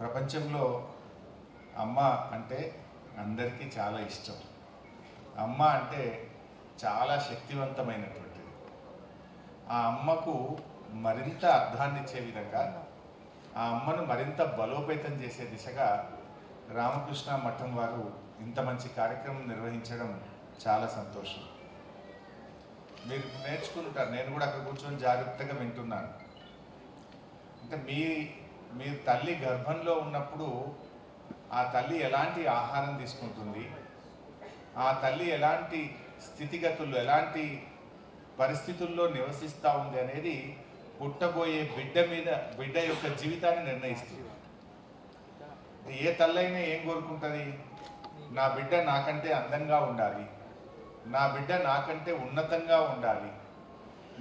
ప్రపంచంలో అమ్మ అంటే అందరికీ చాలా ఇష్టం. అమ్మ అంటే చాలా శక్తివంతమైనటువంటిది. ఆ అమ్మకు మరింత అర్థాన్ని ఇచ్చే విధంగా, ఆ అమ్మను మరింత బలోపేతం చేసే దిశగా రామకృష్ణ మఠం వారు ఇంత మంచి కార్యక్రమం నిర్వహించడం చాలా సంతోషం. మీరు నేర్చుకుంటారు, నేను కూడా అక్కడ కూర్చొని జాగ్రత్తగా వింటున్నాను. అంటే మీరు తల్లి గర్భంలో ఉన్నప్పుడు ఆ తల్లి ఎలాంటి ఆహారం తీసుకుంటుంది, ఆ తల్లి ఎలాంటి స్థితిగతుల్లో ఎలాంటి పరిస్థితుల్లో నివసిస్తూ ఉంది అనేది పుట్టబోయే బిడ్డ యొక్క జీవితాన్ని నిర్ణయిస్తుంది. ఏ తల్లైనా ఏం కోరుకుంటుంది? నా బిడ్డ నాకంటే అందంగా ఉండాలి, నా బిడ్డ నాకంటే ఉన్నతంగా ఉండాలి,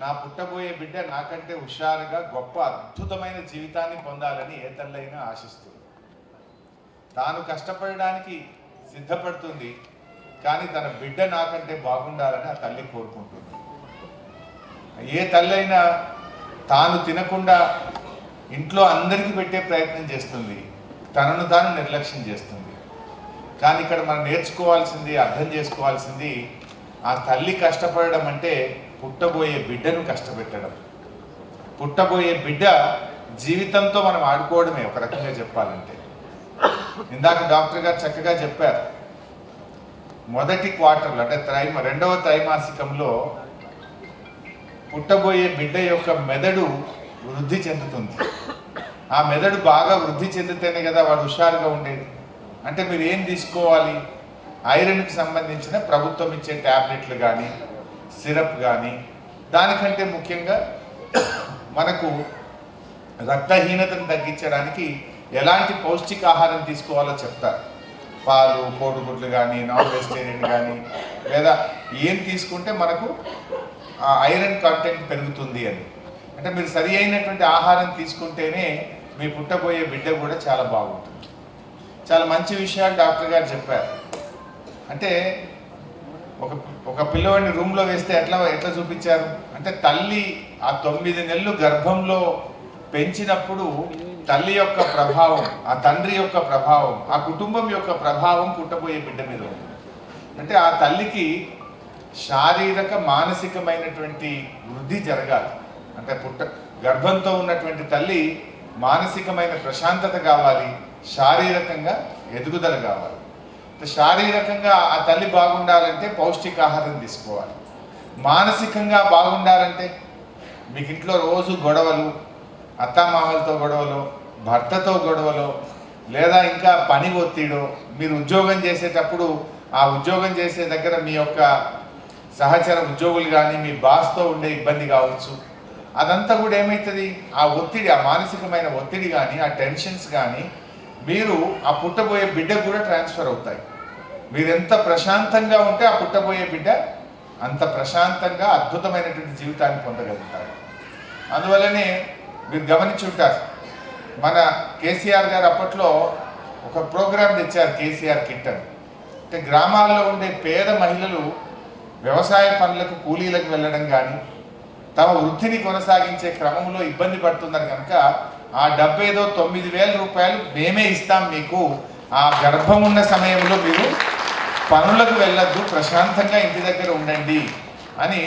నా పుట్టబోయే బిడ్డ నాకంటే హుషారుగా గొప్ప అద్భుతమైన జీవితాన్ని పొందాలని ఏ తల్లైనా ఆశిస్తుంది. తాను కష్టపడడానికి సిద్ధపడుతుంది, కానీ తన బిడ్డ నాకంటే బాగుండాలని ఆ తల్లి కోరుకుంటుంది. ఏ తల్లైనా తాను తినకుండా ఇంట్లో అందరికీ పెట్టే ప్రయత్నం చేస్తుంది, తనను తాను నిర్లక్ష్యం చేస్తుంది. కానీ ఇక్కడ మనం నేర్చుకోవాల్సింది, అర్థం చేసుకోవాల్సింది, ఆ తల్లి కష్టపడడం అంటే పుట్టబోయే బిడ్డను కష్టపెట్టడం. పుట్టబోయే బిడ్డ జీవితంతో మనం ఆడుకోవడమే ఒక రకంగా చెప్పాలంటే. ఇందాక డాక్టర్ గారు చక్కగా చెప్పారు, మొదటి క్వార్టర్లో అంటే రెండవ త్రైమాసికంలో పుట్టబోయే బిడ్డ యొక్క మెదడు వృద్ధి చెందుతుంది. ఆ మెదడు బాగా వృద్ధి చెందితేనే కదా వాడు హుషారుగా ఉండేది. అంటే మీరు ఏం తీసుకోవాలి? ఐరన్కి సంబంధించిన ప్రభుత్వం ఇచ్చే ట్యాబ్లెట్లు కానీ సిరప్ కానీ, దానికంటే ముఖ్యంగా మనకు రక్తహీనతను తగ్గించడానికి ఎలాంటి పౌష్టికాహారం తీసుకోవాలో చెప్తారు. పాలు, కోడిగుడ్లు కానీ, నాన్ వెజిటేరియన్ కానీ, లేదా ఏం తీసుకుంటే మనకు ఐరన్ కంటెంట్ పెరుగుతుంది అని. అంటే మీరు సరి అయినటువంటి ఆహారం తీసుకుంటేనే మీ పుట్టబోయే బిడ్డ కూడా చాలా బాగుంటుంది. చాలా మంచి విషయాలు డాక్టర్ గారు చెప్పారు. అంటే ఒక పిల్లవాడిని రూమ్లో వేస్తే ఎట్లా చూపించారు అంటే, తల్లి ఆ 9 నెలలు గర్భంలో పెంచినప్పుడు తల్లి యొక్క ప్రభావం, ఆ తండ్రి యొక్క ప్రభావం, ఆ కుటుంబం యొక్క ప్రభావం పుట్టబోయే బిడ్డ మీద ఉంది. అంటే ఆ తల్లికి శారీరక మానసికమైనటువంటి వృద్ధి జరగాలి. అంటే గర్భంతో ఉన్నటువంటి తల్లి మానసికమైన ప్రశాంతత కావాలి, శారీరకంగా ఎదుగుదల కావాలి. శారీరకంగా ఆ తల్లి బాగుండాలంటే పౌష్టికాహారం తీసుకోవాలి. మానసికంగా బాగుండాలంటే మీకు ఇంట్లో రోజు గొడవలు, అత్తామామలతో గొడవలు, భర్తతో గొడవలు, లేదా ఇంకా పని ఒత్తిడో, మీరు ఉద్యోగం చేసేటప్పుడు ఆ ఉద్యోగం చేసే దగ్గర మీ యొక్క సహచర ఉద్యోగులు కానీ మీ బాస్తో ఉండే ఇబ్బంది కావచ్చు. అదంతా కూడా ఏమవుతుంది? ఆ ఒత్తిడి, ఆ మానసికమైన ఒత్తిడి కానీ, ఆ టెన్షన్స్ కానీ మీరు ఆ పుట్టబోయే బిడ్డకు కూడా ట్రాన్స్ఫర్ అవుతాయి. మీరు ఎంత ప్రశాంతంగా ఉంటే ఆ పుట్టబోయే బిడ్డ అంత ప్రశాంతంగా అద్భుతమైనటువంటి జీవితాన్ని పొందగలుగుతారు. అందువల్లనే మీరు గమనించుంటారు, మన కేసీఆర్ గారు అప్పట్లో ఒక ప్రోగ్రాం తెచ్చారు, కేసీఆర్ కిట్ అని. అంటే గ్రామాల్లో ఉండే పేద మహిళలు వ్యవసాయ పనులకు కూలీలకు వెళ్ళడం కానీ, తమ వృత్తిని కొనసాగించే క్రమంలో ఇబ్బంది పడుతున్నారు కనుక ఆ డబ్బు ఏదో 9,000 రూపాయలు మేమే ఇస్తాం మీకు, ఆ గర్భం ఉన్న సమయంలో మీరు పనులకు వెళ్ళొద్దు, ప్రశాంతంగా ఇంటి దగ్గర ఉండండి అని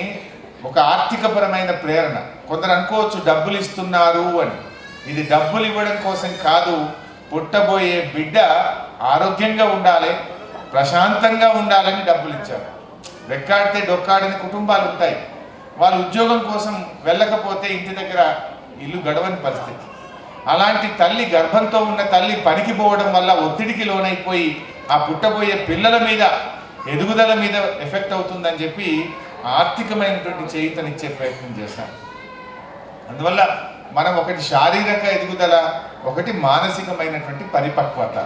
ఒక ఆర్థికపరమైన ప్రేరణ. కొందరు అనుకోవచ్చు డబ్బులు ఇస్తున్నారు అని. ఇది డబ్బులు ఇవ్వడం కోసం కాదు, పుట్టబోయే బిడ్డ ఆరోగ్యంగా ఉండాలి, ప్రశాంతంగా ఉండాలని డబ్బులు ఇచ్చారు. రెక్కాడితే డొక్కాడని కుటుంబాలు ఉంటాయి. వాళ్ళు ఉద్యోగం కోసం వెళ్ళకపోతే ఇంటి దగ్గర ఇల్లు గడవని పరిస్థితి. అలాంటి తల్లి, గర్భంతో ఉన్న తల్లి పనికి పోవడం వల్ల ఒత్తిడికి లోనైపోయి ఆ పుట్టబోయే పిల్లల మీద, ఎదుగుదల మీద ఎఫెక్ట్ అవుతుందని చెప్పి ఆర్థికమైనటువంటి చేయూతనిచ్చే ప్రయత్నం చేశాం. అందువల్ల మనం ఒకటి శారీరక ఎదుగుదల, ఒకటి మానసికమైనటువంటి పరిపక్వత.